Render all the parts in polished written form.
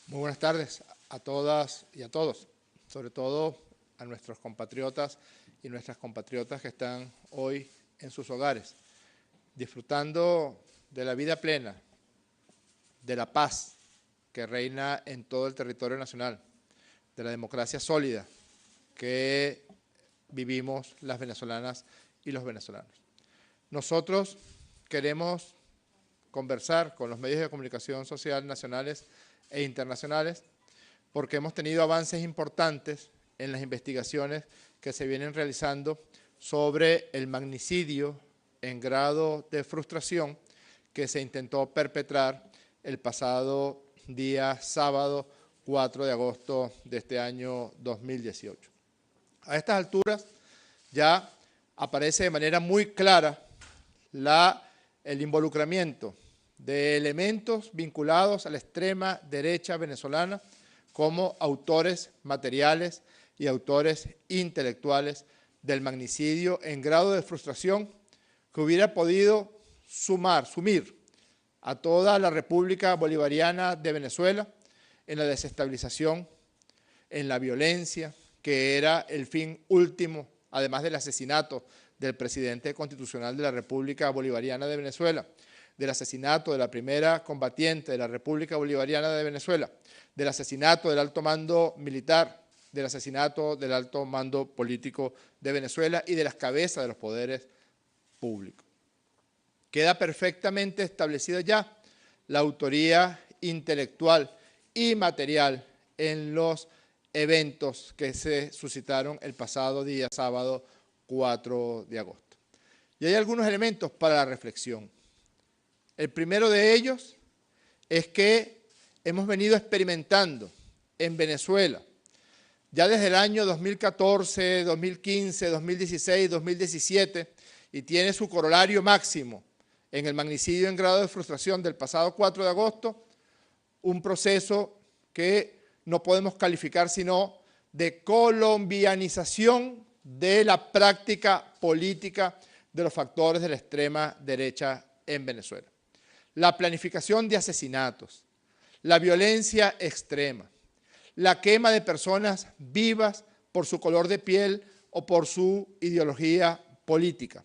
Muy buenas tardes a todas y a todos, sobre todo a nuestros compatriotas y nuestras compatriotas que están hoy en sus hogares, disfrutando de la vida plena, de la paz que reina en todo el territorio nacional, de la democracia sólida que vivimos las venezolanas y los venezolanos. Nosotros queremos conversar con los medios de comunicación social nacionales e internacionales porque hemos tenido avances importantes en las investigaciones que se vienen realizando sobre el magnicidio en grado de frustración que se intentó perpetrar el pasado día sábado 4 de agosto de este año 2018. A estas alturas ya aparece de manera muy clara el involucramiento de elementos vinculados a la extrema derecha venezolana como autores materiales y autores intelectuales del magnicidio en grado de frustración que hubiera podido sumir a toda la República Bolivariana de Venezuela en la desestabilización, en la violencia, que era el fin último, además del asesinato del presidente constitucional de la República Bolivariana de Venezuela, del asesinato de la primera combatiente de la República Bolivariana de Venezuela, del asesinato del alto mando militar, del asesinato del alto mando político de Venezuela y de las cabezas de los poderes públicos. Queda perfectamente establecida ya la autoría intelectual y material en los eventos que se suscitaron el pasado día sábado 4 de agosto. Y hay algunos elementos para la reflexión. El primero de ellos es que hemos venido experimentando en Venezuela, ya desde el año 2014, 2015, 2016, 2017, y tiene su corolario máximo en el magnicidio en grado de frustración del pasado 4 de agosto, un proceso que no podemos calificar sino de colombianización de la práctica política de los factores de la extrema derecha en Venezuela. La planificación de asesinatos, la violencia extrema, la quema de personas vivas por su color de piel o por su ideología política.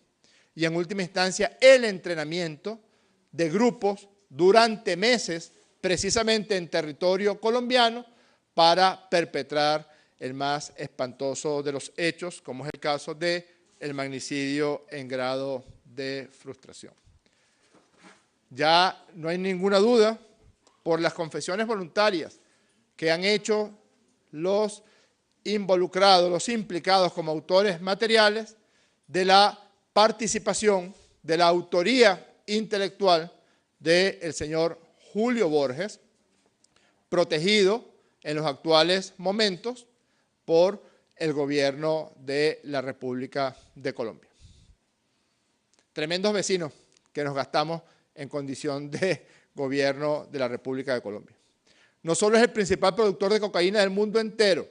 Y en última instancia, el entrenamiento de grupos durante meses, precisamente en territorio colombiano, para perpetrar el más espantoso de los hechos, como es el caso del magnicidio en grado de frustración. Ya no hay ninguna duda por las confesiones voluntarias que han hecho los involucrados, los implicados como autores materiales de la participación, de la autoría intelectual del señor Julio Borges, protegido en los actuales momentos por el gobierno de la República de Colombia. Tremendos vecinos que nos gastamos en condición de gobierno de la República de Colombia. No solo es el principal productor de cocaína del mundo entero,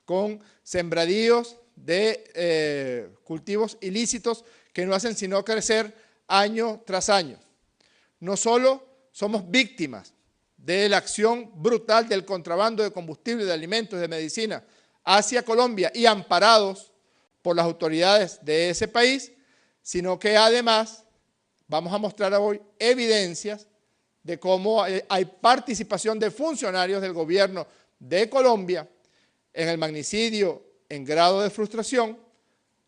con sembradíos de cultivos ilícitos que no hacen sino crecer año tras año. No solo somos víctimas de la acción brutal del contrabando de combustible, de alimentos, de medicina hacia Colombia y amparados por las autoridades de ese país, sino que además vamos a mostrar hoy evidencias de cómo hay participación de funcionarios del gobierno de Colombia en el magnicidio en grado de frustración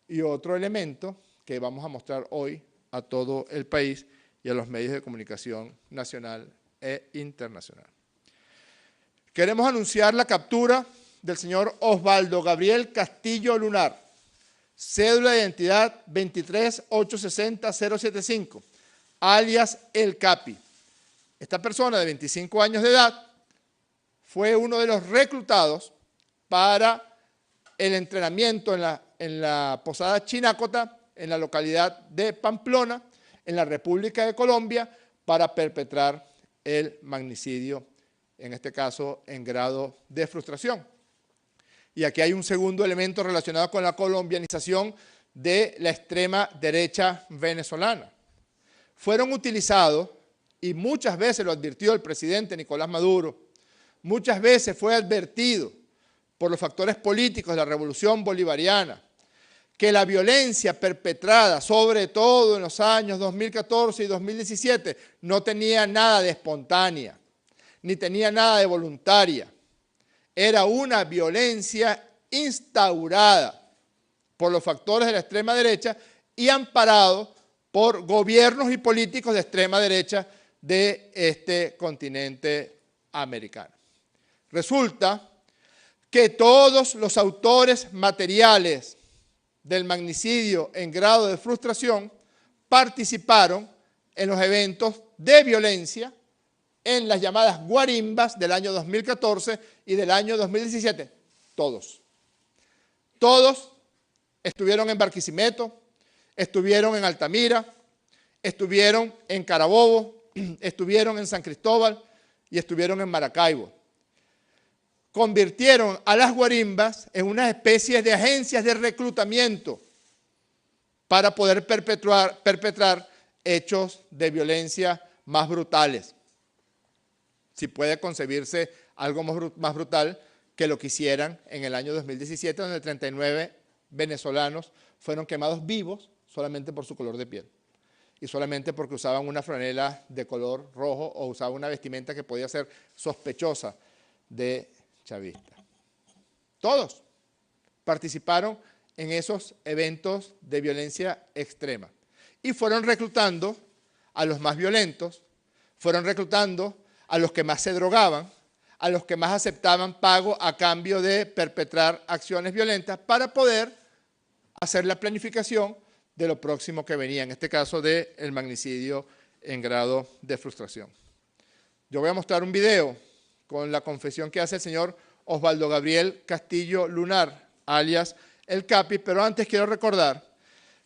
y otro elemento que vamos a mostrar hoy a todo el país y a los medios de comunicación nacional e internacional. Queremos anunciar la captura del señor Osvaldo Gabriel Castillo Lunar, cédula de identidad 23860-075, alias El Capi. Esta persona de 25 años de edad fue uno de los reclutados para el entrenamiento en la Posada Chinácota, en la localidad de Pamplona, en la República de Colombia, para perpetrar el magnicidio, en este caso en grado de frustración. Y aquí hay un segundo elemento relacionado con la colombianización de la extrema derecha venezolana. Fueron utilizados, y muchas veces lo advirtió el presidente Nicolás Maduro, muchas veces fue advertido por los factores políticos de la Revolución Bolivariana que la violencia perpetrada, sobre todo en los años 2014 y 2017, no tenía nada de espontánea, ni tenía nada de voluntaria. Era una violencia instaurada por los factores de la extrema derecha y amparado por gobiernos y políticos de extrema derecha de este continente americano. Resulta que todos los autores materiales del magnicidio en grado de frustración participaron en los eventos de violencia en las llamadas guarimbas del año 2014 y del año 2017. Todos. Todos estuvieron en Barquisimeto, estuvieron en Altamira, estuvieron en Carabobo, estuvieron en San Cristóbal y estuvieron en Maracaibo. Convirtieron a las guarimbas en una especie de agencias de reclutamiento para poder perpetrar hechos de violencia más brutales. Si puede concebirse algo más brutal que lo que hicieran en el año 2017, donde 39 venezolanos fueron quemados vivos solamente por su color de piel y solamente porque usaban una franela de color rojo o usaban una vestimenta que podía ser sospechosa de chavista. Todos participaron en esos eventos de violencia extrema y fueron reclutando a los más violentos, fueron reclutando a los que más se drogaban, a los que más aceptaban pago a cambio de perpetrar acciones violentas para poder hacer la planificación de lo próximo que venía, en este caso del magnicidio en grado de frustración. Yo voy a mostrar un video con la confesión que hace el señor Osvaldo Gabriel Castillo Lunar, alias El Capi, pero antes quiero recordar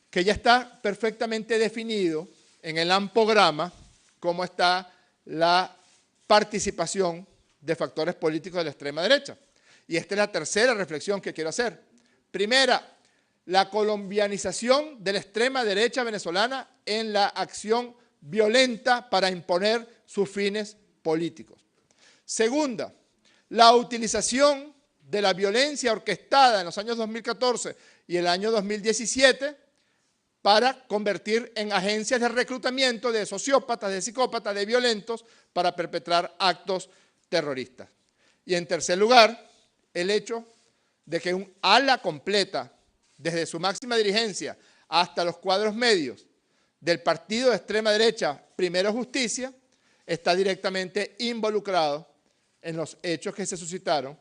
que ya está perfectamente definido en el ampograma cómo está la participación de factores políticos de la extrema derecha. Y esta es la tercera reflexión que quiero hacer. Primera, la colombianización de la extrema derecha venezolana en la acción violenta para imponer sus fines políticos. Segunda, la utilización de la violencia orquestada en los años 2014 y el año 2017 para convertir en agencias de reclutamiento de sociópatas, de psicópatas, de violentos para perpetrar actos terroristas. Y en tercer lugar, el hecho de que un ala completa, desde su máxima dirigencia hasta los cuadros medios del partido de extrema derecha Primero Justicia, está directamente involucrado en los hechos que se suscitaron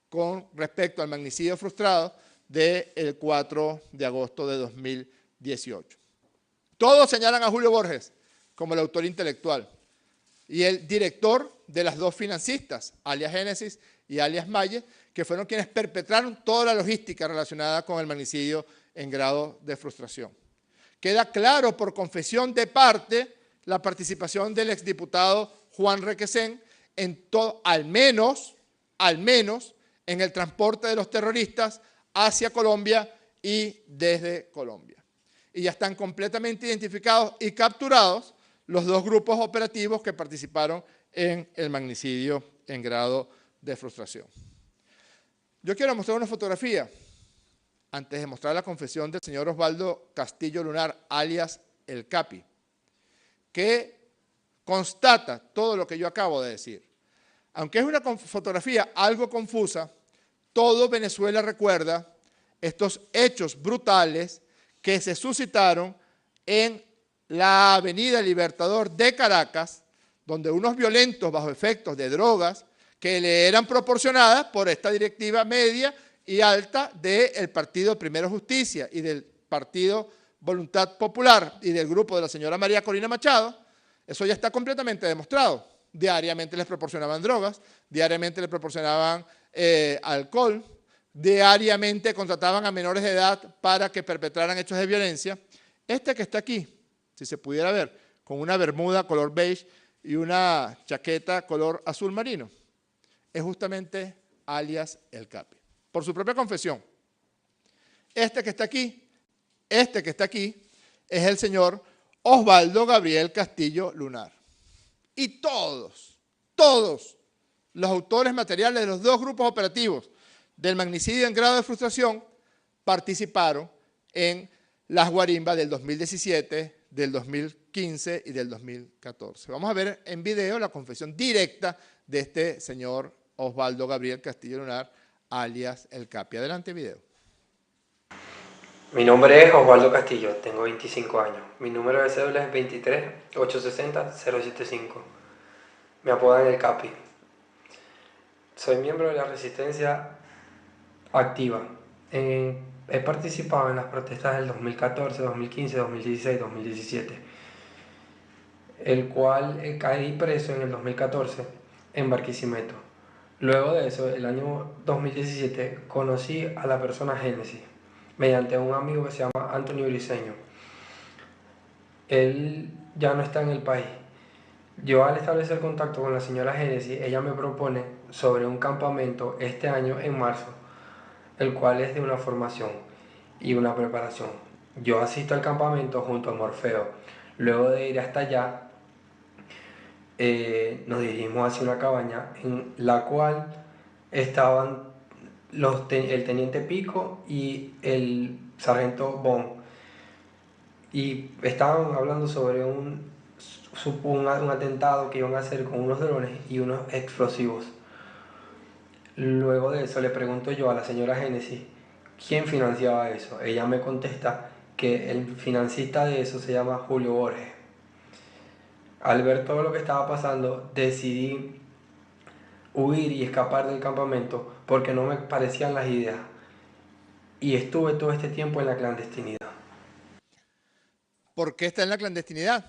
con respecto al magnicidio frustrado del 4 de agosto de 2018. Todos señalan a Julio Borges como el autor intelectual y el director de las dos financistas, alias Génesis y alias Malle, que fueron quienes perpetraron toda la logística relacionada con el magnicidio en grado de frustración. Queda claro por confesión de parte la participación del exdiputado Juan Requesén en todo, al menos en el transporte de los terroristas hacia Colombia y desde Colombia. Y ya están completamente identificados y capturados los dos grupos operativos que participaron en el magnicidio en grado de frustración. Yo quiero mostrar una fotografía, antes de mostrar la confesión del señor Osvaldo Castillo Lunar, alias El Capi, que constata todo lo que yo acabo de decir. Aunque es una fotografía algo confusa, todo Venezuela recuerda estos hechos brutales que se suscitaron en la Avenida Libertador de Caracas, donde unos violentos bajo efectos de drogas que le eran proporcionadas por esta directiva media y alta del Partido Primero Justicia y del Partido Voluntad Popular y del grupo de la señora María Corina Machado, eso ya está completamente demostrado. Diariamente les proporcionaban drogas, diariamente les proporcionaban alcohol, diariamente contrataban a menores de edad para que perpetraran hechos de violencia. Este que está aquí, si se pudiera ver, con una bermuda color beige y una chaqueta color azul marino, es justamente alias El Capi. Por su propia confesión. Este que está aquí es el señor Osvaldo Gabriel Castillo Lunar. Y todos los autores materiales de los dos grupos operativos del magnicidio en grado de frustración participaron en las guarimbas del 2017, del 2015 y del 2014. Vamos a ver en video la confesión directa de este señor Osvaldo Gabriel Castillo Lunar, alias El Capi. Adelante, video. Mi nombre es Osvaldo Castillo, tengo 25 años. Mi número de cédula es 23-860-075. Me apodan El Capi. Soy miembro de la Resistencia Activa. He participado en las protestas del 2014, 2015, 2016, 2017, el cual caí preso en el 2014 en Barquisimeto. Luego de eso, el año 2017, conocí a la persona Génesis mediante un amigo que se llama Antonio Briceño. Él ya no está en el país. Yo, al establecer contacto con la señora Génesis, ella me propone sobre un campamento este año en marzo, el cual es de una formación y una preparación. Yo asisto al campamento junto a Morfeo. Luego de ir hasta allá, nos dirigimos hacia una cabaña en la cual estaban el teniente Pico y el sargento Bon, y estaban hablando sobre un atentado que iban a hacer con unos drones y unos explosivos. Luego de eso le pregunto yo a la señora Génesis quién financiaba eso. Ella me contesta que el financista de eso se llama Julio Borges. Al ver todo lo que estaba pasando, decidí huir y escapar del campamento porque no me parecían las ideas. Y estuve todo este tiempo en la clandestinidad. ¿Por qué está en la clandestinidad?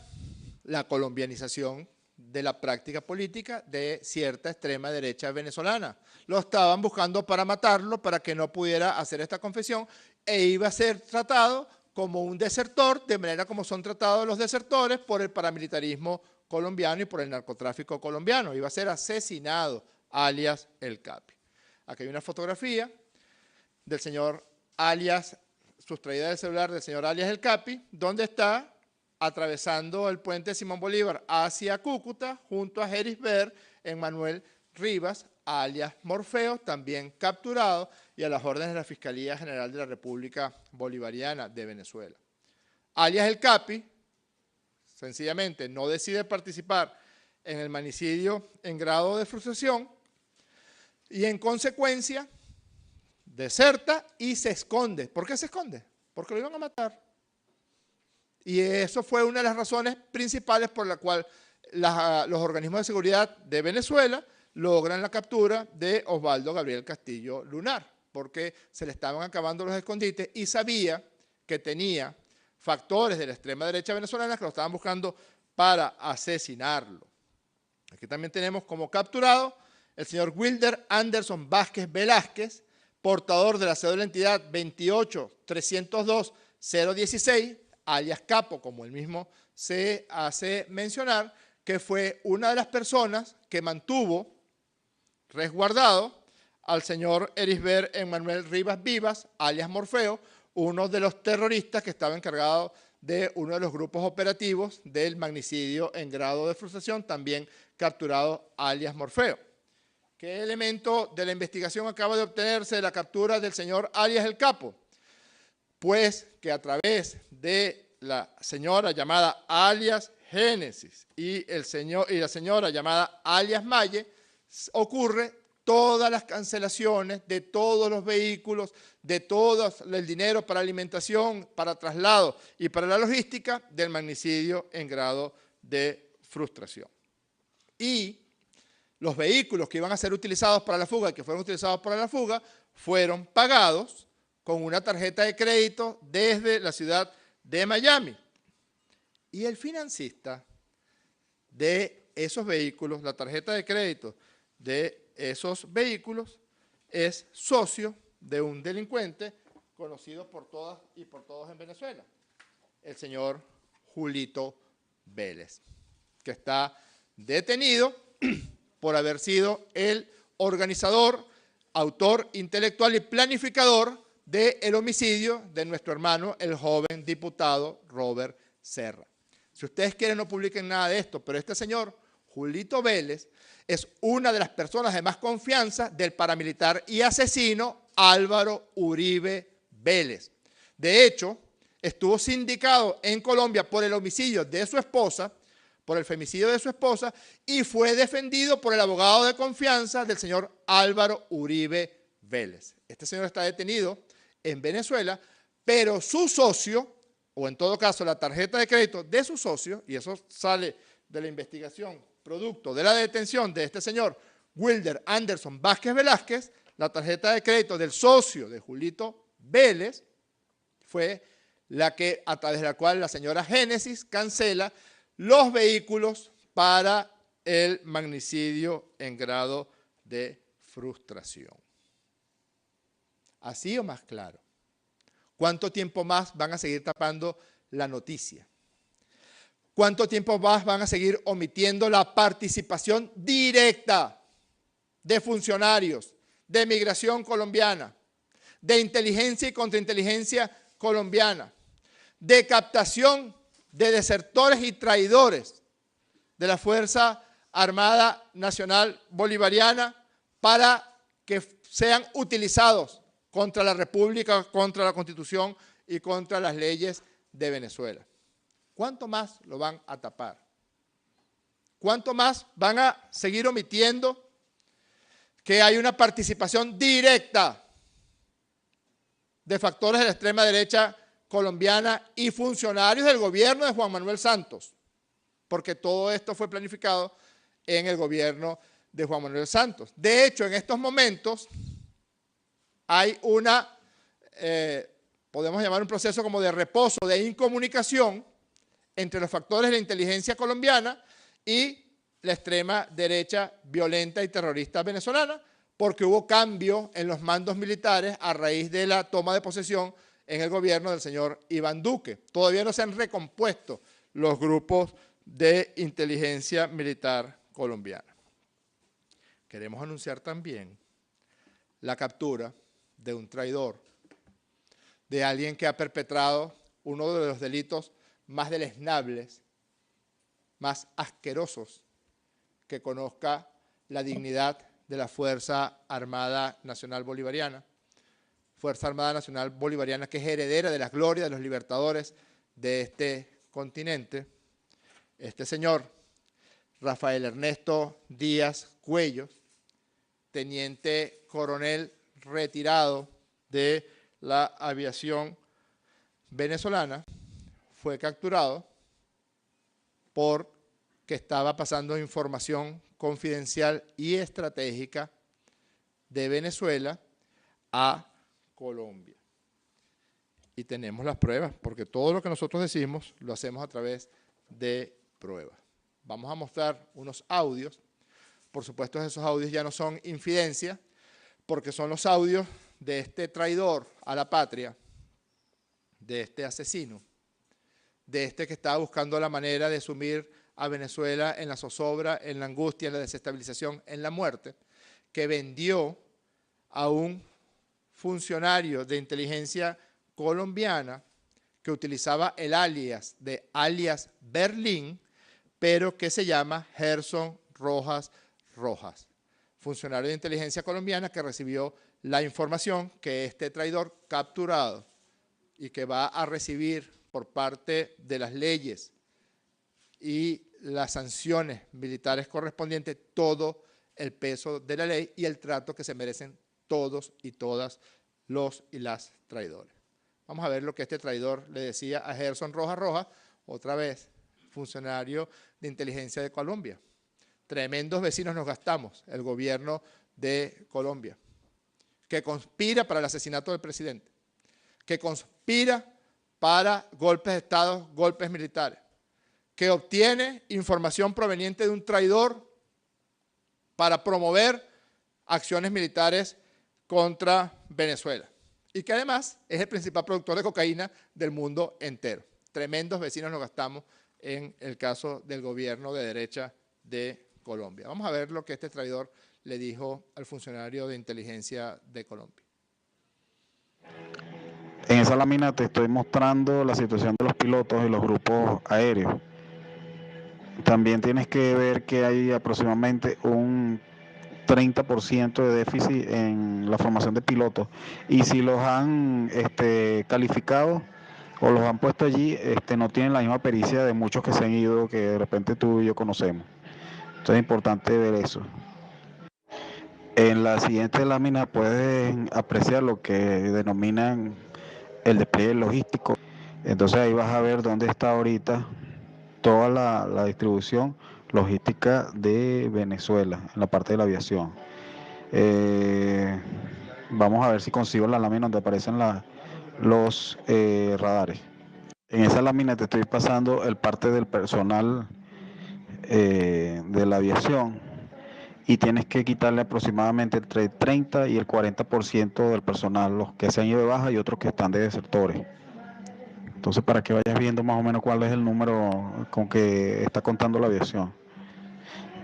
La colombianización de la práctica política de cierta extrema derecha venezolana. Lo estaban buscando para matarlo, para que no pudiera hacer esta confesión, e iba a ser tratado como un desertor, de manera como son tratados los desertores por el paramilitarismo colombiano y por el narcotráfico colombiano. Iba a ser asesinado, alias El Capi. Aquí hay una fotografía del señor alias, sustraída del celular del señor alias El Capi, donde está atravesando el puente Simón Bolívar hacia Cúcuta, junto a Gerisber, Emmanuel Rivas, alias Morfeo, también capturado, y a las órdenes de la Fiscalía General de la República Bolivariana de Venezuela. Alias El Capi, sencillamente, no decide participar en el magnicidio en grado de frustración y, en consecuencia, deserta y se esconde. ¿Por qué se esconde? Porque lo iban a matar. Y eso fue una de las razones principales por la cual los organismos de seguridad de Venezuela logran la captura de Osvaldo Gabriel Castillo Lunar, porque se le estaban acabando los escondites y sabía que tenía factores de la extrema derecha venezolana que lo estaban buscando para asesinarlo. Aquí también tenemos como capturado el señor Wilder Anderson Vázquez Velázquez, portador de la cédula de entidad 28-302-016, alias Capo, como él mismo se hace mencionar, que fue una de las personas que mantuvo resguardado al señor Erisber Emmanuel Rivas Vivas, alias Morfeo, uno de los terroristas que estaba encargado de uno de los grupos operativos del magnicidio en grado de frustración, también capturado alias Morfeo. ¿Qué elemento de la investigación acaba de obtenerse de la captura del señor alias El Capo? Pues que a través de la señora llamada alias Génesis y la señora llamada alias Maye, ocurre todas las cancelaciones de todos los vehículos, de todo el dinero para alimentación, para traslado y para la logística del magnicidio en grado de frustración. Y los vehículos que iban a ser utilizados para la fuga y que fueron utilizados para la fuga fueron pagados con una tarjeta de crédito desde la ciudad de Miami. Y el financista de esos vehículos, la tarjeta de crédito de esos vehículos, es socio de un delincuente conocido por todas y por todos en Venezuela, el señor Julito Vélez, que está detenido por haber sido el organizador, autor intelectual y planificador del homicidio de nuestro hermano, el joven diputado Robert Serra. Si ustedes quieren, no publiquen nada de esto, pero este señor, Julito Vélez, es una de las personas de más confianza del paramilitar y asesino Álvaro Uribe Vélez. De hecho, estuvo sindicado en Colombia por el homicidio de su esposa, por el femicidio de su esposa, y fue defendido por el abogado de confianza del señor Álvaro Uribe Vélez. Este señor está detenido en Venezuela, pero su socio, o en todo caso la tarjeta de crédito de su socio, y eso sale de la investigación producto de la detención de este señor Wilder Anderson Vázquez Velázquez, la tarjeta de crédito del socio de Julito Vélez fue a través de la cual la señora Génesis cancela los vehículos para el magnicidio en grado de frustración. ¿Así o más claro? ¿Cuánto tiempo más van a seguir tapando la noticia? ¿Cuánto tiempo más van a seguir omitiendo la participación directa de funcionarios de migración colombiana, de inteligencia y contrainteligencia colombiana, de captación de desertores y traidores de la Fuerza Armada Nacional Bolivariana para que sean utilizados contra la República, contra la Constitución y contra las leyes de Venezuela? ¿Cuánto más lo van a tapar? ¿Cuánto más van a seguir omitiendo que hay una participación directa de factores de la extrema derecha colombiana y funcionarios del gobierno de Juan Manuel Santos? Porque todo esto fue planificado en el gobierno de Juan Manuel Santos. De hecho, en estos momentos hay podemos llamar un proceso como de reposo, de incomunicación entre los factores de la inteligencia colombiana y la extrema derecha violenta y terrorista venezolana, porque hubo cambio en los mandos militares a raíz de la toma de posesión en el gobierno del señor Iván Duque. Todavía no se han recompuesto los grupos de inteligencia militar colombiana. Queremos anunciar también la captura de un traidor, de alguien que ha perpetrado uno de los delitos más deleznables, más asquerosos que conozca la dignidad de la Fuerza Armada Nacional Bolivariana. Fuerza Armada Nacional Bolivariana que es heredera de las glorias de los libertadores de este continente. Este señor, Rafael Ernesto Díaz Cuello, teniente coronel retirado de la aviación venezolana, fue capturado porque estaba pasando información confidencial y estratégica de Venezuela a Colombia. Y tenemos las pruebas, porque todo lo que nosotros decimos lo hacemos a través de pruebas. Vamos a mostrar unos audios. Por supuesto, esos audios ya no son infidencia, porque son los audios de este traidor a la patria, de este asesino, de este que estaba buscando la manera de sumir a Venezuela en la zozobra, en la angustia, en la desestabilización, en la muerte, que vendió a un funcionario de inteligencia colombiana que utilizaba el alias Berlín, pero que se llama Gerson Rojas Rojas, funcionario de inteligencia colombiana que recibió la información que este traidor capturado y que va a recibir por parte de las leyes y las sanciones militares correspondientes todo el peso de la ley y el trato que se merecen todos y todas los y las traidores. Vamos a ver lo que este traidor le decía a Gerson Rojas Rojas, otra vez, funcionario de inteligencia de Colombia. Tremendos vecinos nos gastamos, el gobierno de Colombia, que conspira para el asesinato del presidente, que conspira para golpes de Estado, golpes militares, que obtiene información proveniente de un traidor para promover acciones militares contra Venezuela y que además es el principal productor de cocaína del mundo entero. Tremendos vecinos nos gastamos en el caso del gobierno de derecha de Colombia. Vamos a ver lo que este traidor le dijo al funcionario de inteligencia de Colombia. En esa lámina te estoy mostrando la situación de los pilotos y los grupos aéreos. también tienes que ver que hay aproximadamente un 30% de déficit en la formación de pilotos. Y si los han calificado o los han puesto allí, no tienen la misma pericia de muchos que se han ido, que de repente tú y yo conocemos. Entonces es importante ver eso. En la siguiente lámina pueden apreciar lo que denominan el despliegue logístico. Entonces ahí vas a ver dónde está ahorita toda la distribución logística de Venezuela en la parte de la aviación. Vamos a ver si consigo la lámina donde aparecen los radares. En esa lámina te estoy pasando el parte del personal de la aviación, y tienes que quitarle aproximadamente entre el 30 y el 40% del personal, los que se han ido de baja y otros que están de desertores. Entonces, para que vayas viendo más o menos cuál es el número con que está contando la aviación.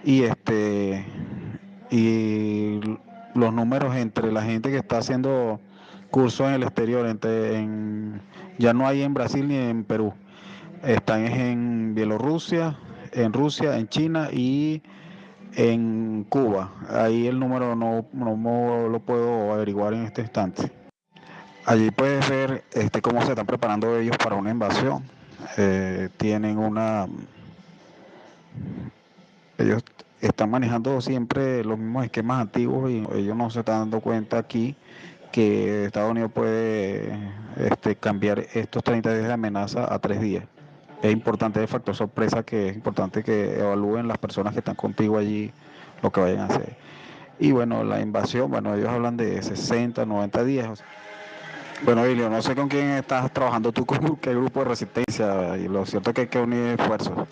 Y los números entre la gente que está haciendo cursos en el exterior, ya no hay en Brasil ni en Perú, están en Bielorrusia, en Rusia, en China y en Cuba. Ahí el número no lo puedo averiguar en este instante. Allí puedes ver cómo se están preparando ellos para una invasión. Tienen ellos están manejando siempre los mismos esquemas antiguos, y ellos no se están dando cuenta aquí que Estados Unidos puede cambiar estos 30 días de amenaza a 3 días. Es importante el factor sorpresa, que es importante que evalúen las personas que están contigo allí lo que vayan a hacer. Y bueno, la invasión, bueno, ellos hablan de 60, 90 días. Bueno, Emilio, no sé con quién estás trabajando tú, con qué grupo de resistencia, y lo cierto es que hay que unir esfuerzos.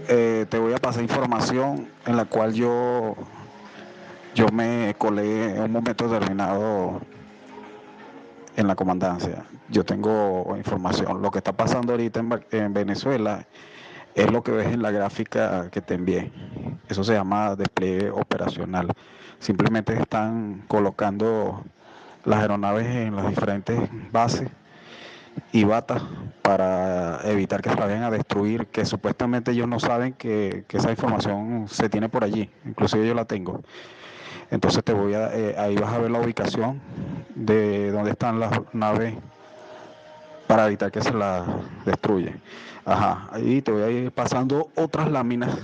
Te voy a pasar información en la cual yo me colé en un momento determinado en la comandancia. Yo tengo información. Lo que está pasando ahorita en Venezuela es lo que ves en la gráfica que te envié. Eso se llama despliegue operacional. Simplemente están colocando las aeronaves en las diferentes bases y batas para evitar que se la vayan a destruir, que supuestamente ellos no saben que esa información se tiene por allí, inclusive yo la tengo. Entonces ahí vas a ver la ubicación de dónde están las naves para evitar que se la destruyan. Ajá, ahí te voy a ir pasando otras láminas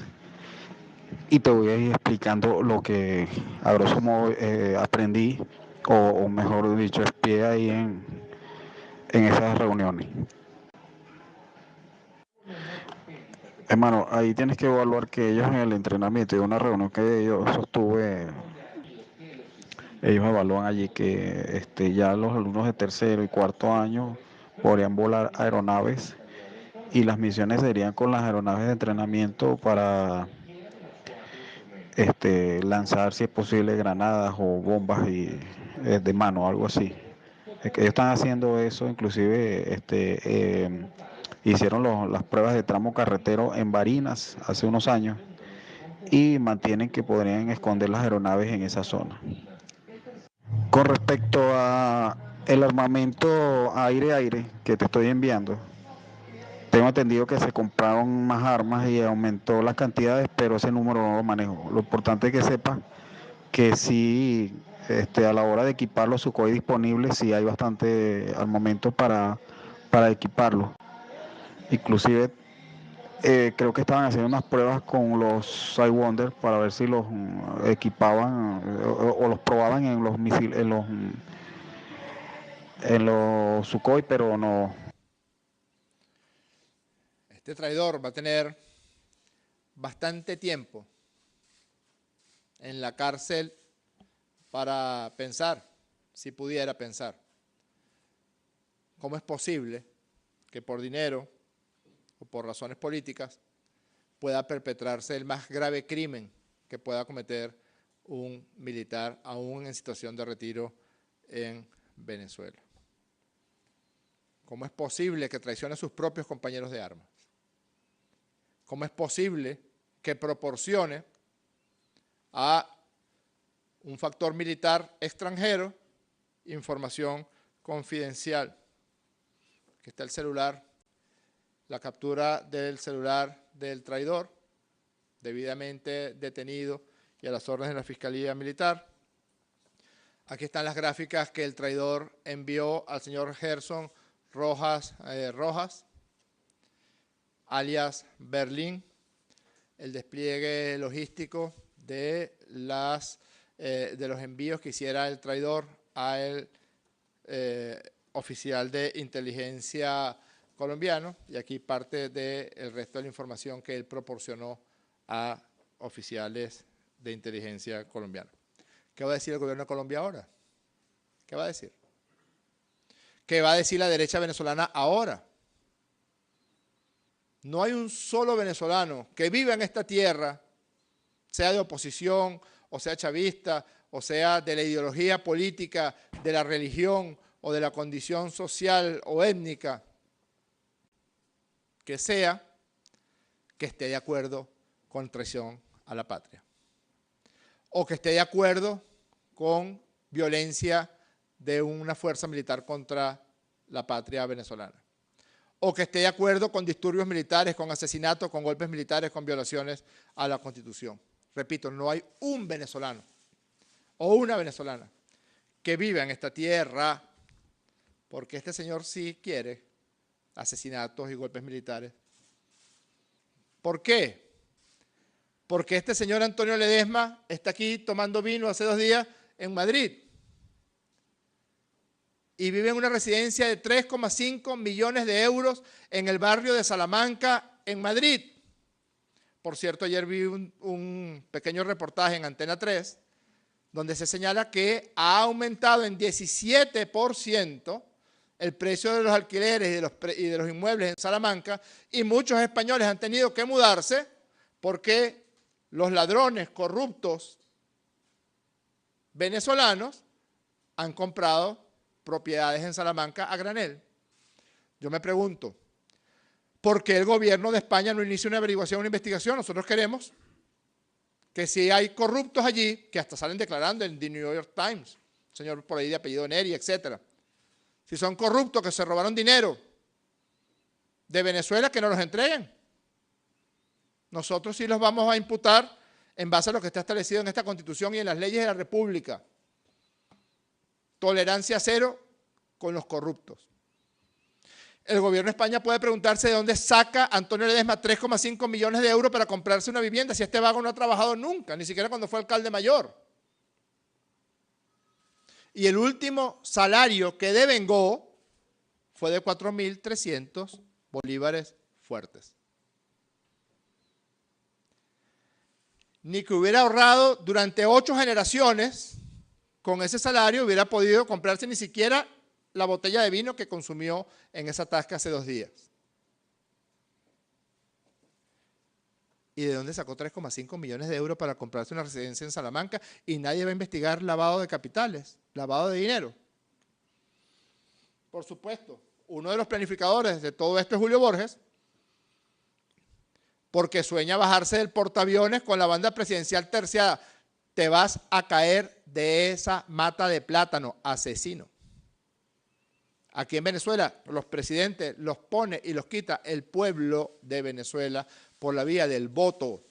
y te voy a ir explicando lo que a grosso modo aprendí, o mejor dicho, espié ahí en esas reuniones. Hermano, ahí tienes que evaluar que ellos en el entrenamiento, de una reunión que yo sostuve, ellos evalúan allí que ya los alumnos de tercero y cuarto año podrían volar aeronaves, y las misiones serían con las aeronaves de entrenamiento para lanzar, si es posible, granadas o bombas de mano, algo así. Es que ellos están haciendo eso, inclusive hicieron las pruebas de tramo carretero en Barinas hace unos años, y mantienen que podrían esconder las aeronaves en esa zona. Con respecto a el armamento aire-aire que te estoy enviando, tengo entendido que se compraron más armas y aumentó las cantidades, pero ese número no lo manejo. Lo importante es que sepas que sí, a la hora de equipar los Sukhoi disponibles, sí hay bastante armamento para equiparlo. Inclusive creo que estaban haciendo unas pruebas con los Sidewonder para ver si los equipaban o los probaban en los misiles, en los Sukhoi, pero no. Este traidor va a tener bastante tiempo en la cárcel para pensar, si pudiera pensar. ¿Cómo es posible que por dinero o por razones políticas pueda perpetrarse el más grave crimen que pueda cometer un militar, aún en situación de retiro en Venezuela? ¿Cómo es posible que traicione a sus propios compañeros de armas? ¿Cómo es posible que proporcione a un factor militar extranjero información confidencial? Aquí está el celular, la captura del celular del traidor, debidamente detenido y a las órdenes de la Fiscalía Militar. Aquí están las gráficas que el traidor envió al señor Gerson Rojas, alias Berlín, el despliegue logístico de los envíos que hiciera el traidor al oficial de inteligencia colombiano, y aquí parte del resto de la información que él proporcionó a oficiales de inteligencia colombiana. ¿Qué va a decir el gobierno de Colombia ahora? ¿Qué va a decir? ¿Qué va a decir la derecha venezolana ahora? No hay un solo venezolano que viva en esta tierra, sea de oposición, o sea chavista, o sea de la ideología política, de la religión, o de la condición social o étnica, que sea, que esté de acuerdo con traición a la patria, o que esté de acuerdo con violencia de una fuerza militar contra la patria venezolana, o que esté de acuerdo con disturbios militares, con asesinatos, con golpes militares, con violaciones a la Constitución. Repito, no hay un venezolano o una venezolana que viva en esta tierra, porque este señor sí quiere asesinatos y golpes militares. ¿Por qué? Porque este señor Antonio Ledesma está aquí tomando vino hace 2 días en Madrid y vive en una residencia de 3,5 millones de euros en el barrio de Salamanca, en Madrid. Por cierto, ayer vi un pequeño reportaje en Antena 3 donde se señala que ha aumentado en 17% el precio de los alquileres y de los inmuebles en Salamanca, y muchos españoles han tenido que mudarse porque los ladrones corruptos venezolanos han comprado propiedades en Salamanca a granel. Yo me pregunto, ¿por qué el gobierno de España no inicia una averiguación, una investigación? Nosotros queremos que si hay corruptos allí, que hasta salen declarando en The New York Times, señor por ahí de apellido Neri, etcétera. Si son corruptos que se robaron dinero de Venezuela, que nos los entreguen. Nosotros sí los vamos a imputar en base a lo que está establecido en esta Constitución y en las leyes de la República. Tolerancia cero con los corruptos. El gobierno de España puede preguntarse de dónde saca Antonio Ledesma 3,5 millones de euros para comprarse una vivienda si este vago no ha trabajado nunca, ni siquiera cuando fue alcalde mayor. Y el último salario que devengó fue de 4.300 bolívares fuertes. Ni que hubiera ahorrado durante 8 generaciones, con ese salario hubiera podido comprarse ni siquiera la botella de vino que consumió en esa tasca hace 2 días. ¿Y de dónde sacó 3,5 millones de euros para comprarse una residencia en Salamanca? Y nadie va a investigar lavado de capitales, lavado de dinero. Por supuesto, uno de los planificadores de todo esto es Julio Borges, porque sueña bajarse del portaaviones con la banda presidencial terciada. Te vas a caer de esa mata de plátano, asesino. Aquí en Venezuela los presidentes los pone y los quita el pueblo de Venezuela por la vía del voto.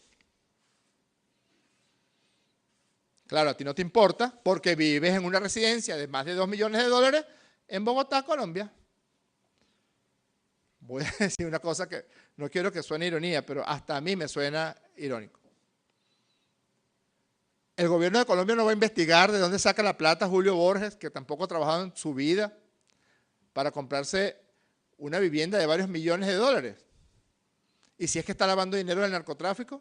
Claro, a ti no te importa porque vives en una residencia de más de 2 millones de dólares en Bogotá, Colombia. Voy a decir una cosa que no quiero que suene ironía, pero hasta a mí me suena irónico. El gobierno de Colombia no va a investigar de dónde saca la plata Julio Borges, que tampoco ha trabajado en su vida, para comprarse una vivienda de varios millones de dólares. ¿Y si es que está lavando dinero del narcotráfico?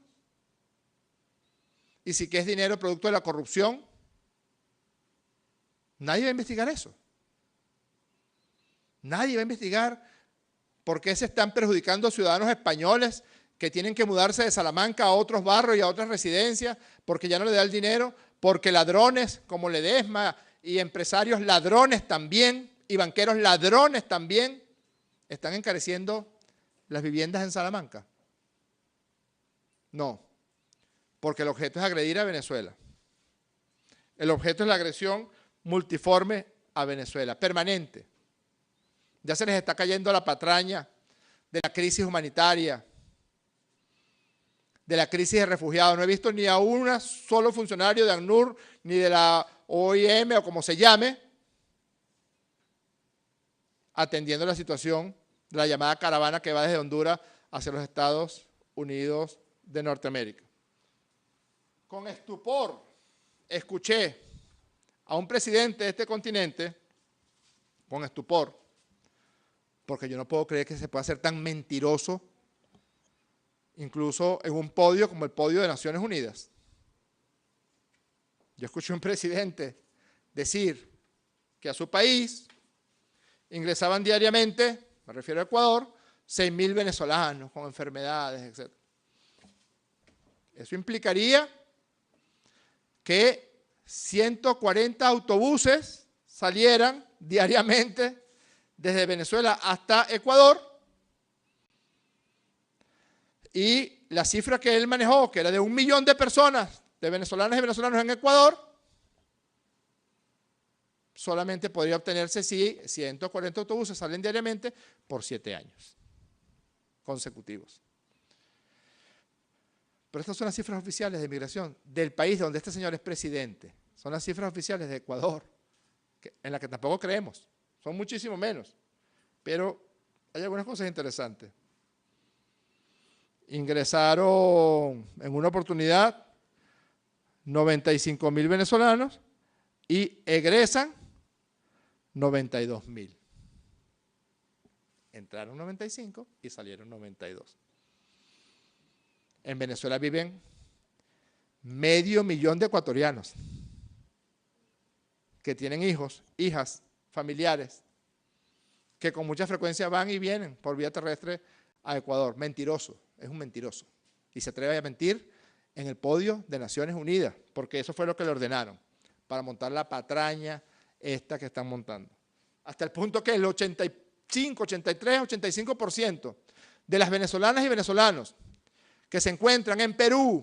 ¿Y si que es dinero producto de la corrupción? Nadie va a investigar eso. Nadie va a investigar por qué se están perjudicando ciudadanos españoles que tienen que mudarse de Salamanca a otros barrios y a otras residencias porque ya no le da el dinero, porque ladrones como Ledesma y empresarios ladrones también y banqueros ladrones también están encareciendo las viviendas en Salamanca. No, porque el objeto es agredir a Venezuela. El objeto es la agresión multiforme a Venezuela, permanente. Ya se les está cayendo la patraña de la crisis humanitaria. de la crisis de refugiados. No he visto ni a un solo funcionario de ACNUR, ni de la OIM o como se llame, atendiendo la situación de la llamada caravana que va desde Honduras hacia los Estados Unidos de Norteamérica. Con estupor escuché a un presidente de este continente, con estupor, porque yo no puedo creer que se pueda ser tan mentiroso, incluso en un podio como el podio de Naciones Unidas. Yo escuché a un presidente decir que a su país ingresaban diariamente, me refiero a Ecuador, 6.000 venezolanos con enfermedades, etc. Eso implicaría que 140 autobuses salieran diariamente desde Venezuela hasta Ecuador, y la cifra que él manejó, que era de 1 millón de personas, de venezolanas y venezolanos en Ecuador, solamente podría obtenerse si 140 autobuses salen diariamente por 7 años consecutivos. Pero estas son las cifras oficiales de migración del país donde este señor es presidente. Son las cifras oficiales de Ecuador, en las que tampoco creemos. Son muchísimo menos. Pero hay algunas cosas interesantes. Ingresaron en una oportunidad 95.000 venezolanos y egresan 92.000. Entraron 95 y salieron 92. En Venezuela viven 500.000 de ecuatorianos que tienen hijos, hijas, familiares, que con mucha frecuencia van y vienen por vía terrestre a Ecuador. Mentiroso, es un mentiroso. Y se atreve a mentir en el podio de Naciones Unidas, porque eso fue lo que le ordenaron, para montar la patraña esta que están montando. Hasta el punto que el 85, 83, 85% de las venezolanas y venezolanos que se encuentran en Perú,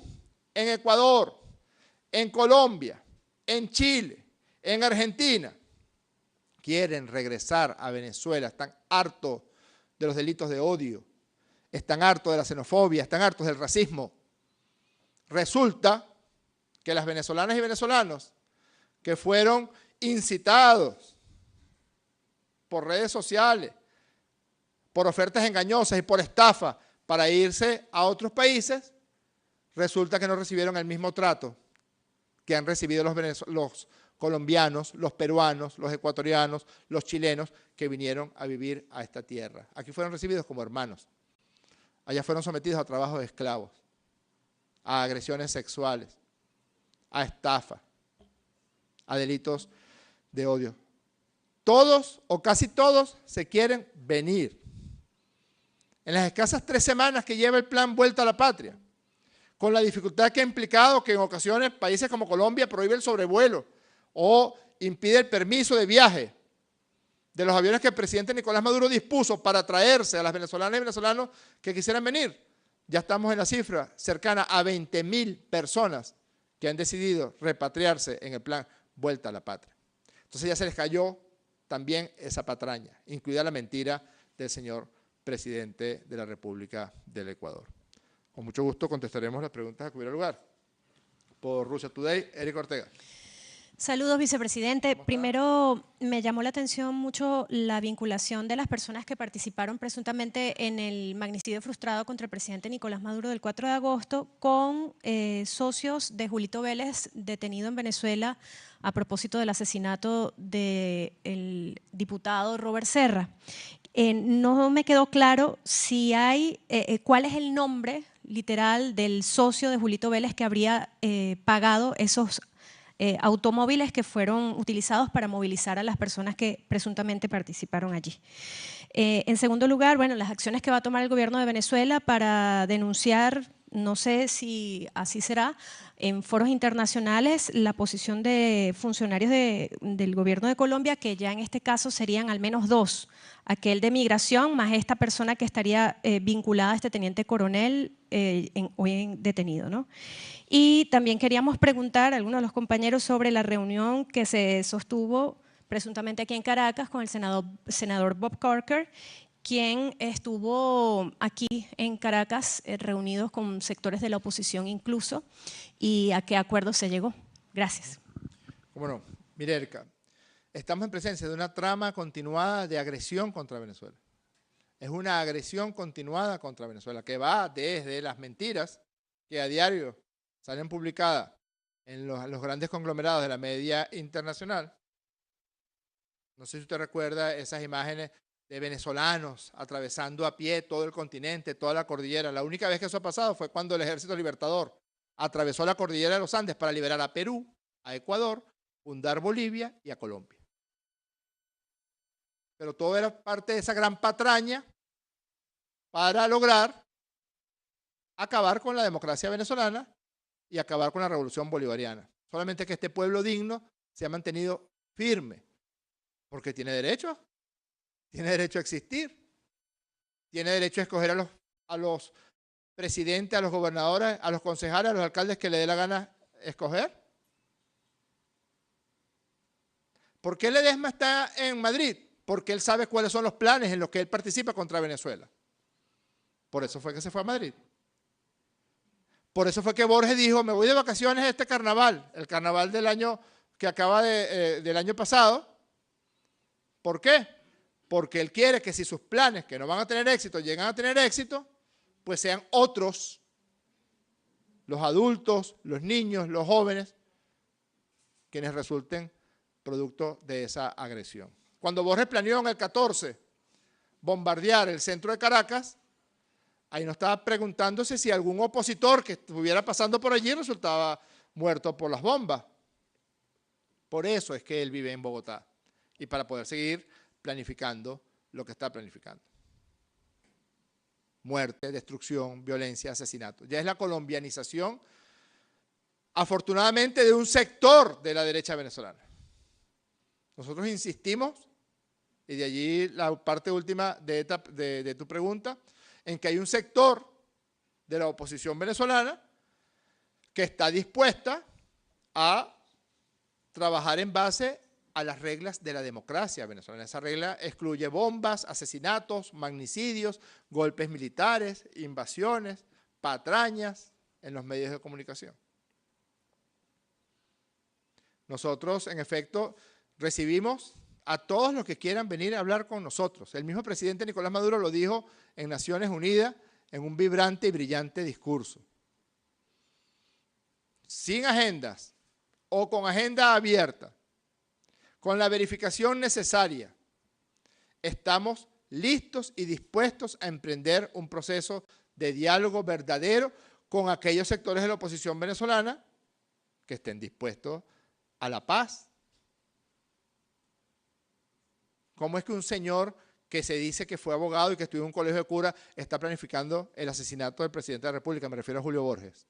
en Ecuador, en Colombia, en Chile, en Argentina, quieren regresar a Venezuela, están hartos de los delitos de odio, están hartos de la xenofobia, están hartos del racismo. Resulta que las venezolanas y venezolanos que fueron incitados por redes sociales, por ofertas engañosas y por estafa para irse a otros países, resulta que no recibieron el mismo trato que han recibido los colombianos, los peruanos, los ecuatorianos, los chilenos que vinieron a vivir a esta tierra. Aquí fueron recibidos como hermanos. Allá fueron sometidos a trabajos de esclavos, a agresiones sexuales, a estafa, a delitos de odio. Todos o casi todos se quieren venir. En las escasas 3 semanas que lleva el plan Vuelta a la Patria, con la dificultad que ha implicado que en ocasiones países como Colombia prohíben el sobrevuelo o impide el permiso de viaje de los aviones que el presidente Nicolás Maduro dispuso para traerse a las venezolanas y venezolanos que quisieran venir. Ya estamos en la cifra cercana a 20.000 personas que han decidido repatriarse en el plan Vuelta a la Patria. Entonces ya se les cayó también esa patraña, incluida la mentira del señor presidente de la República del Ecuador. Con mucho gusto contestaremos las preguntas que hubiera lugar. Por Russia Today, Eric Ortega. Saludos, vicepresidente. Primero, me llamó la atención mucho la vinculación de las personas que participaron presuntamente en el magnicidio frustrado contra el presidente Nicolás Maduro del 4 de agosto con socios de Julito Vélez, detenido en Venezuela a propósito del asesinato del diputado Robert Serra. No me quedó claro si hay, cuál es el nombre literal del socio de Julito Vélez que habría pagado esos automóviles que fueron utilizados para movilizar a las personas que presuntamente participaron allí. En segundo lugar, bueno, las acciones que va a tomar el gobierno de Venezuela para denunciar, no sé si así será, en foros internacionales la posición de funcionarios del gobierno de Colombia, que ya en este caso serían al menos 2, aquel de migración más esta persona que estaría vinculada a este teniente coronel hoy detenido, ¿no? Y también queríamos preguntar a algunos de los compañeros sobre la reunión que se sostuvo presuntamente aquí en Caracas con el senador Bob Corker, quien estuvo aquí en Caracas reunidos con sectores de la oposición incluso, y a qué acuerdo se llegó. Gracias. Bueno, mire, Erika, estamos en presencia de una trama continuada de agresión contra Venezuela. Es una agresión continuada contra Venezuela que va desde las mentiras que a diario salen publicadas en los grandes conglomerados de la media internacional. No sé si usted recuerda esas imágenes de venezolanos atravesando a pie todo el continente, toda la cordillera. La única vez que eso ha pasado fue cuando el Ejército Libertador atravesó la cordillera de los Andes para liberar a Perú, a Ecuador, fundar Bolivia y a Colombia. Pero todo era parte de esa gran patraña para lograr acabar con la democracia venezolana y acabar con la revolución bolivariana. Solamente que este pueblo digno se ha mantenido firme, porque tiene derecho a existir, tiene derecho a escoger a los presidentes, a los gobernadores, a los concejales, a los alcaldes que le dé la gana escoger. ¿Por qué Ledesma está en Madrid? Porque él sabe cuáles son los planes en los que él participa contra Venezuela. Por eso fue que se fue a Madrid. Por eso fue que Borges dijo, me voy de vacaciones a este carnaval, el carnaval del año que acaba del año pasado. ¿Por qué? Porque él quiere que si sus planes, que no van a tener éxito, llegan a tener éxito, pues sean otros, los adultos, los niños, los jóvenes, quienes resulten producto de esa agresión. Cuando Borges planeó en el 14 bombardear el centro de Caracas, ahí no estaba preguntándose si algún opositor que estuviera pasando por allí resultaba muerto por las bombas. Por eso es que él vive en Bogotá y para poder seguir planificando lo que está planificando. Muerte, destrucción, violencia, asesinato. Ya es la colombianización, afortunadamente, de un sector de la derecha venezolana. Nosotros insistimos, y de allí la parte última de tu pregunta, en que hay un sector de la oposición venezolana que está dispuesta a trabajar en base a las reglas de la democracia venezolana. Esa regla excluye bombas, asesinatos, magnicidios, golpes militares, invasiones, patrañas en los medios de comunicación. Nosotros, en efecto, recibimos a todos los que quieran venir a hablar con nosotros. El mismo presidente Nicolás Maduro lo dijo en Naciones Unidas en un vibrante y brillante discurso. Sin agendas o con agenda abierta, con la verificación necesaria, estamos listos y dispuestos a emprender un proceso de diálogo verdadero con aquellos sectores de la oposición venezolana que estén dispuestos a la paz. ¿Cómo es que un señor que se dice que fue abogado y que estudió en un colegio de cura está planificando el asesinato del presidente de la República? Me refiero a Julio Borges.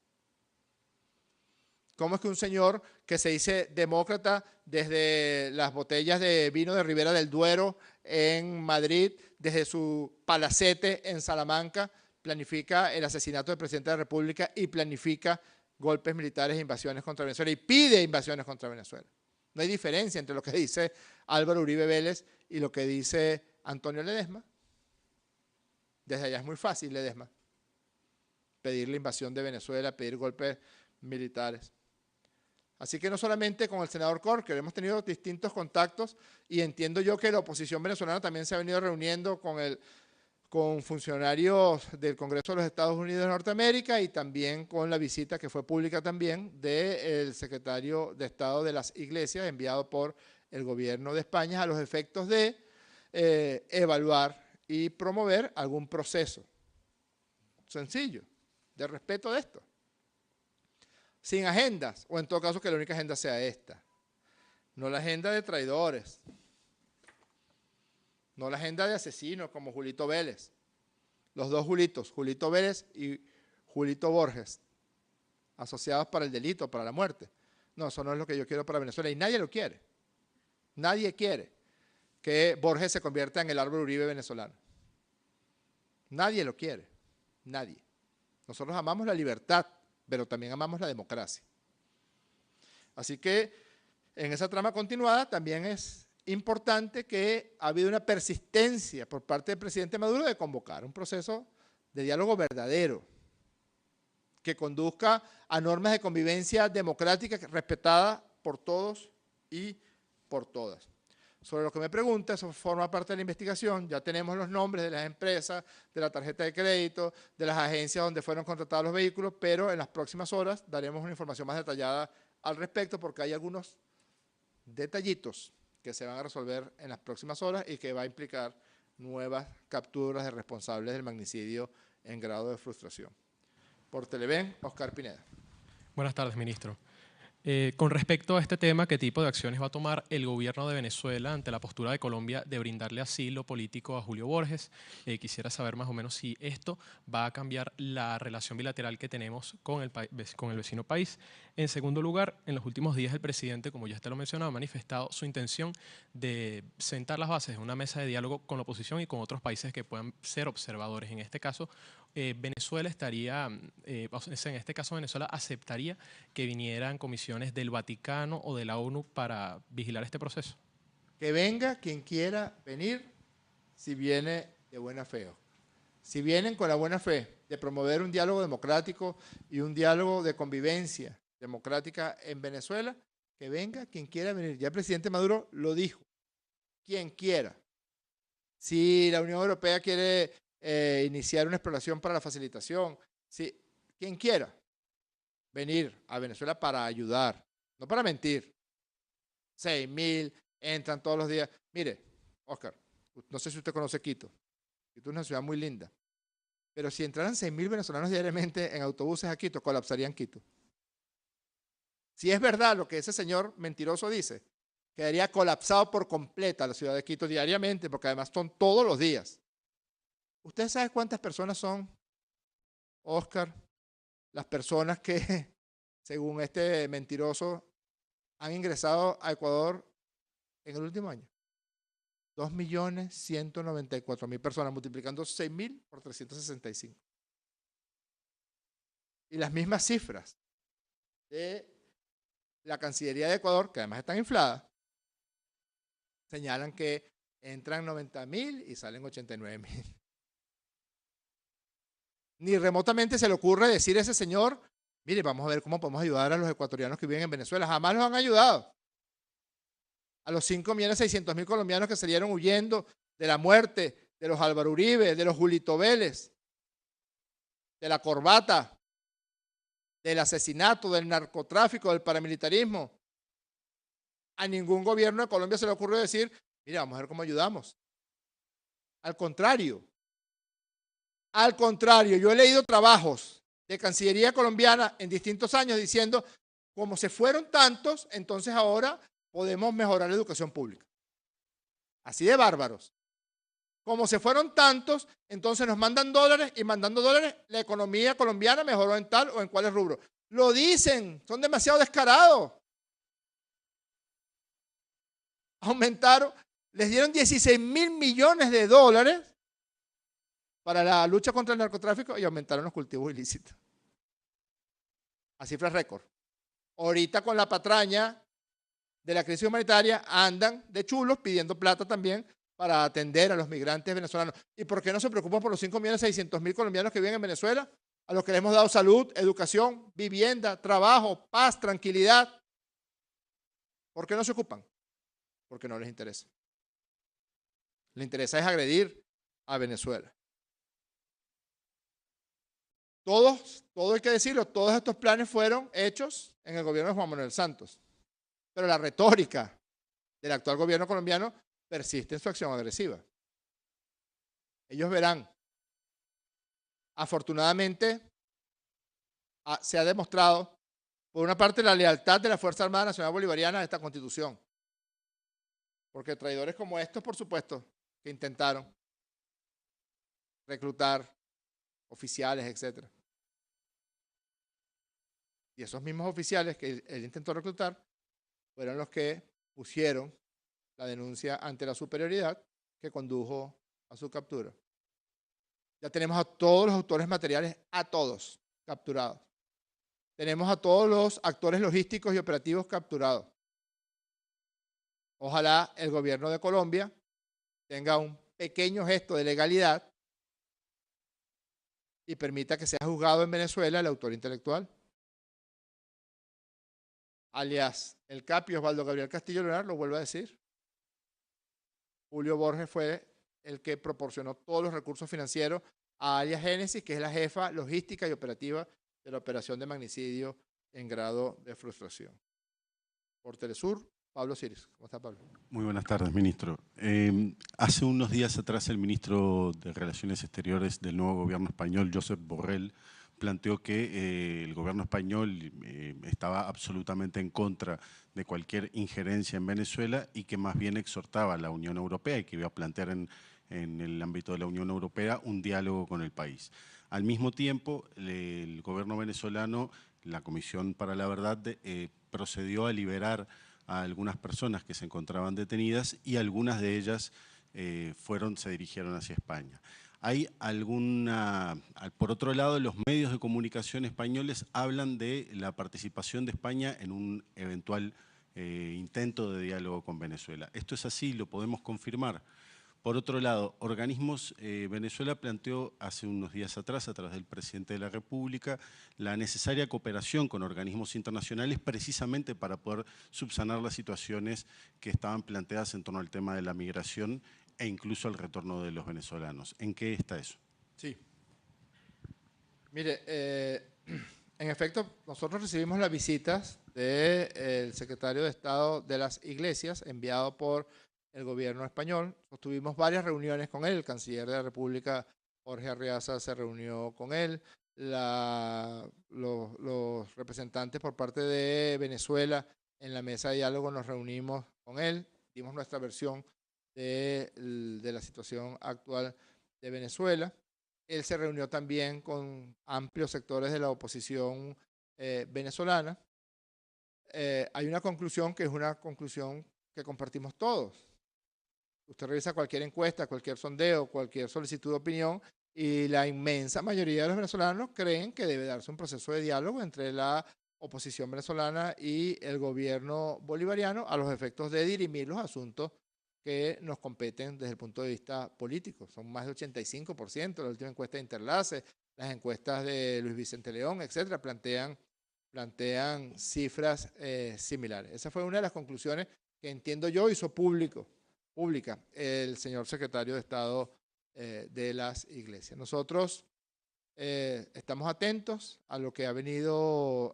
¿Cómo es que un señor que se dice demócrata desde las botellas de vino de Ribera del Duero en Madrid, desde su palacete en Salamanca, planifica el asesinato del presidente de la República y planifica golpes militares e invasiones contra Venezuela y pide invasiones contra Venezuela? No hay diferencia entre lo que dice Álvaro Uribe Vélez y lo que dice Antonio Ledesma. Desde allá es muy fácil, Ledesma, pedir la invasión de Venezuela, pedir golpes militares. Así que no solamente con el senador Corker, hemos tenido distintos contactos y entiendo yo que la oposición venezolana también se ha venido reuniendo con funcionarios del Congreso de los Estados Unidos de Norteamérica y también con la visita que fue pública también del secretario de Estado de las Iglesias enviado por el gobierno de España a los efectos de evaluar y promover algún proceso sencillo de respeto de esto. Sin agendas, o en todo caso que la única agenda sea esta. No la agenda de traidores, no la agenda de asesinos como Julito Vélez. Los dos Julitos, Julito Vélez y Julito Borges, asociados para el delito, para la muerte. No, eso no es lo que yo quiero para Venezuela y nadie lo quiere. Nadie quiere que Borges se convierta en el Álvaro Uribe venezolano. Nadie lo quiere, nadie. Nosotros amamos la libertad, pero también amamos la democracia. Así que en esa trama continuada también es importante que ha habido una persistencia por parte del presidente Maduro de convocar un proceso de diálogo verdadero que conduzca a normas de convivencia democrática respetadas por todos y por todas. Sobre lo que me pregunta, eso forma parte de la investigación, ya tenemos los nombres de las empresas, de la tarjeta de crédito, de las agencias donde fueron contratados los vehículos, pero en las próximas horas daremos una información más detallada al respecto porque hay algunos detallitos que se van a resolver en las próximas horas y que va a implicar nuevas capturas de responsables del magnicidio en grado de frustración. Por Televen, Oscar Pineda. Buenas tardes, ministro. Con respecto a este tema, ¿qué tipo de acciones va a tomar el gobierno de Venezuela ante la postura de Colombia de brindarle asilo político a Julio Borges? Quisiera saber más o menos si esto va a cambiar la relación bilateral que tenemos con el vecino país. En segundo lugar, en los últimos días el presidente, como ya usted lo mencionaba, ha manifestado su intención de sentar las bases de una mesa de diálogo con la oposición y con otros países que puedan ser observadores. En este caso, Venezuela Venezuela aceptaría que vinieran comisiones del Vaticano o de la ONU para vigilar este proceso. Que venga quien quiera venir, si viene de buena fe. Si vienen con la buena fe de promover un diálogo democrático y un diálogo de convivencia democrática en Venezuela, que venga quien quiera venir. Ya el presidente Maduro lo dijo, quien quiera. Si la Unión Europea quiere iniciar una exploración para la facilitación, si quien quiera venir a Venezuela para ayudar, no para mentir. 6.000 entran todos los días. Mire, Oscar, no sé si usted conoce Quito. Quito es una ciudad muy linda. Pero si entraran 6.000 venezolanos diariamente en autobuses a Quito, colapsarían Quito. Si es verdad lo que ese señor mentiroso dice, quedaría colapsado por completa la ciudad de Quito diariamente, porque además son todos los días. ¿Usted sabe cuántas personas son, Oscar, las personas que, según este mentiroso, han ingresado a Ecuador en el último año? 2.194.000 personas, multiplicando 6.000 por 365. Y las mismas cifras de la Cancillería de Ecuador, que además están infladas, señalan que entran 90.000 y salen 89.000. Ni remotamente se le ocurre decir a ese señor, mire, vamos a ver cómo podemos ayudar a los ecuatorianos que viven en Venezuela. Jamás los han ayudado. A los 5.600.000 colombianos que salieron huyendo de la muerte, de los Álvaro Uribe, de los Julito Vélez, de la corbata, del asesinato, del narcotráfico, del paramilitarismo. A ningún gobierno de Colombia se le ocurrió decir, mire, vamos a ver cómo ayudamos. Al contrario, yo he leído trabajos de Cancillería colombiana en distintos años diciendo, como se fueron tantos, entonces ahora podemos mejorar la educación pública. Así de bárbaros. Como se fueron tantos, entonces nos mandan dólares y mandando dólares la economía colombiana mejoró en tal o en cuáles rubros. Lo dicen, son demasiado descarados. Aumentaron, les dieron 16.000 millones de dólares para la lucha contra el narcotráfico y aumentaron los cultivos ilícitos. A cifras récord. Ahorita con la patraña de la crisis humanitaria andan de chulos pidiendo plata también para atender a los migrantes venezolanos. ¿Y por qué no se preocupan por los 5.600.000 colombianos que viven en Venezuela? A los que les hemos dado salud, educación, vivienda, trabajo, paz, tranquilidad. ¿Por qué no se ocupan? Porque no les interesa. Les interesa es agredir a Venezuela. Todo hay que decirlo, todos estos planes fueron hechos en el gobierno de Juan Manuel Santos. Pero la retórica del actual gobierno colombiano persiste en su acción agresiva. Ellos verán. Afortunadamente, se ha demostrado, por una parte, la lealtad de la Fuerza Armada Nacional Bolivariana a esta Constitución. Porque traidores como estos, por supuesto, que intentaron reclutar oficiales, etc. Y esos mismos oficiales que él intentó reclutar fueron los que pusieron la denuncia ante la superioridad que condujo a su captura. Ya tenemos a todos los autores materiales, a todos capturados. Tenemos a todos los actores logísticos y operativos capturados. Ojalá el gobierno de Colombia tenga un pequeño gesto de legalidad y permita que sea juzgado en Venezuela el autor intelectual, alias el Capi Osvaldo Gabriel Castillo Leonard, lo vuelvo a decir. Julio Borges fue el que proporcionó todos los recursos financieros a alias Génesis, que es la jefa logística y operativa de la operación de magnicidio en grado de frustración. Por Telesur, Pablo Siris. ¿Cómo está, Pablo? Muy buenas tardes, ministro. Hace unos días atrás el ministro de Relaciones Exteriores del nuevo gobierno español, Josep Borrell, planteó que el gobierno español estaba absolutamente en contra de cualquier injerencia en Venezuela y que más bien exhortaba a la Unión Europea y que iba a plantear en el ámbito de la Unión Europea un diálogo con el país. Al mismo tiempo, el gobierno venezolano, la Comisión para la Verdad, procedió a liberar a algunas personas que se encontraban detenidas y algunas de ellas se dirigieron hacia España. Hay por otro lado, los medios de comunicación españoles hablan de la participación de España en un eventual intento de diálogo con Venezuela. ¿Esto es así? ¿Lo podemos confirmar? Por otro lado, Venezuela planteó hace unos días atrás, a través del presidente de la República, la necesaria cooperación con organismos internacionales precisamente para poder subsanar las situaciones que estaban planteadas en torno al tema de la migración e incluso el retorno de los venezolanos. ¿En qué está eso? Sí. Mire, en efecto, nosotros recibimos las visitas del secretario de Estado de las Iglesias, enviado por el gobierno español. Tuvimos varias reuniones con él, el canciller de la República, Jorge Arriaza, se reunió con él, los representantes por parte de Venezuela en la mesa de diálogo nos reunimos con él, dimos nuestra versión de la situación actual de Venezuela. Él se reunió también con amplios sectores de la oposición venezolana. Hay una conclusión que es una conclusión que compartimos todos. Usted revisa cualquier encuesta, cualquier sondeo, cualquier solicitud de opinión y la inmensa mayoría de los venezolanos creen que debe darse un proceso de diálogo entre la oposición venezolana y el gobierno bolivariano a los efectos de dirimir los asuntos que nos competen desde el punto de vista político. Son más de 85%, la última encuesta de Interlace, las encuestas de Luis Vicente León, etcétera, plantean cifras similares. Esa fue una de las conclusiones que entiendo yo hizo pública el señor secretario de Estado de las Iglesias. Nosotros estamos atentos a lo que ha venido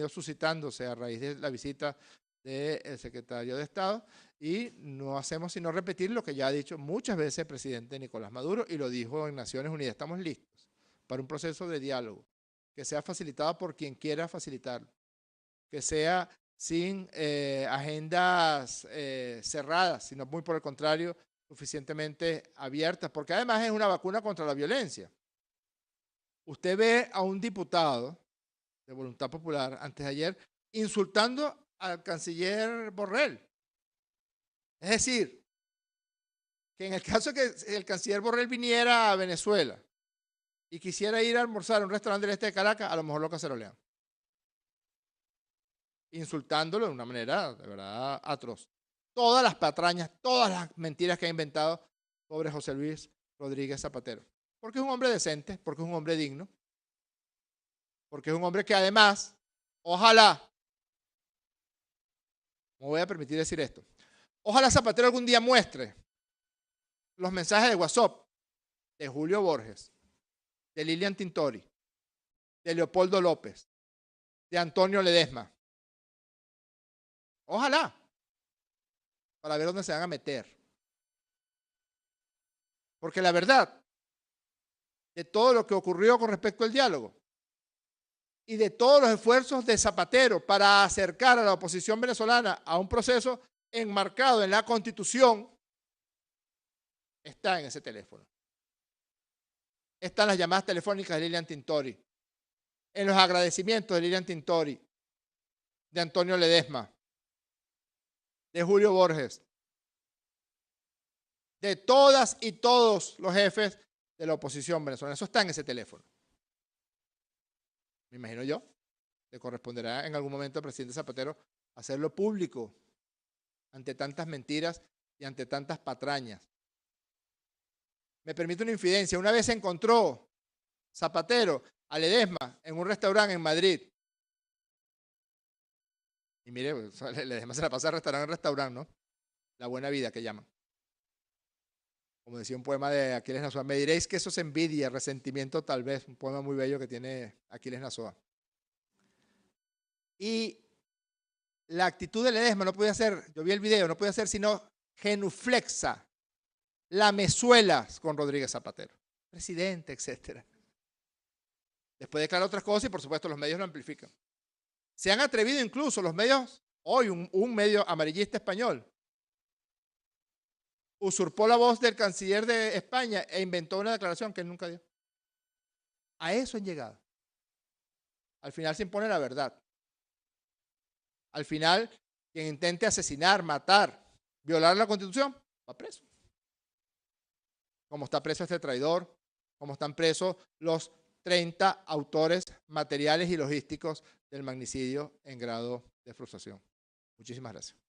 suscitándose a raíz de la visita del secretario de Estado y no hacemos sino repetir lo que ya ha dicho muchas veces el presidente Nicolás Maduro y lo dijo en Naciones Unidas. Estamos listos para un proceso de diálogo que sea facilitado por quien quiera facilitarlo, que sea sin agendas cerradas, sino muy por el contrario, suficientemente abiertas, porque además es una vacuna contra la violencia. Usted ve a un diputado de Voluntad Popular antes de ayer insultando al canciller Borrell. Es decir, que en el caso de que el canciller Borrell viniera a Venezuela y quisiera ir a almorzar a un restaurante del este de Caracas, a lo mejor lo cacerolean, insultándolo de una manera de verdad atroz. Todas las patrañas, todas las mentiras que ha inventado sobre José Luis Rodríguez Zapatero. Porque es un hombre decente, porque es un hombre digno, porque es un hombre que además, ojalá, me voy a permitir decir esto, ojalá Zapatero algún día muestre los mensajes de WhatsApp de Julio Borges, de Lilian Tintori, de Leopoldo López, de Antonio Ledesma. Ojalá, para ver dónde se van a meter. Porque la verdad de todo lo que ocurrió con respecto al diálogo y de todos los esfuerzos de Zapatero para acercar a la oposición venezolana a un proceso enmarcado en la Constitución, está en ese teléfono. Están las llamadas telefónicas de Lilian Tintori, en los agradecimientos de Lilian Tintori, de Antonio Ledesma, de Julio Borges, de todas y todos los jefes de la oposición venezolana. Eso está en ese teléfono. Me imagino yo, le corresponderá en algún momento al presidente Zapatero hacerlo público ante tantas mentiras y ante tantas patrañas. Me permite una infidencia. Una vez se encontró Zapatero a Ledesma en un restaurante en Madrid. Y mire, Ledesma se la pasa de restaurante en restaurante, ¿no? La buena vida que llaman. Como decía un poema de Aquiles Nazoa, me diréis que eso es envidia, resentimiento tal vez, un poema muy bello que tiene Aquiles Nazoa. Y la actitud de Ledesma no podía ser, yo vi el video, no podía ser sino genuflexa, lamezuelas con Rodríguez Zapatero, presidente, etc. Después declara otras cosas y por supuesto los medios lo amplifican. Se han atrevido incluso los medios, hoy un medio amarillista español, usurpó la voz del canciller de España e inventó una declaración que él nunca dio. A eso han llegado. Al final se impone la verdad. Al final, quien intente asesinar, matar, violar la Constitución, va preso. Como está preso este traidor, como están presos los 30 autores materiales y logísticos del magnicidio en grado de frustración. Muchísimas gracias.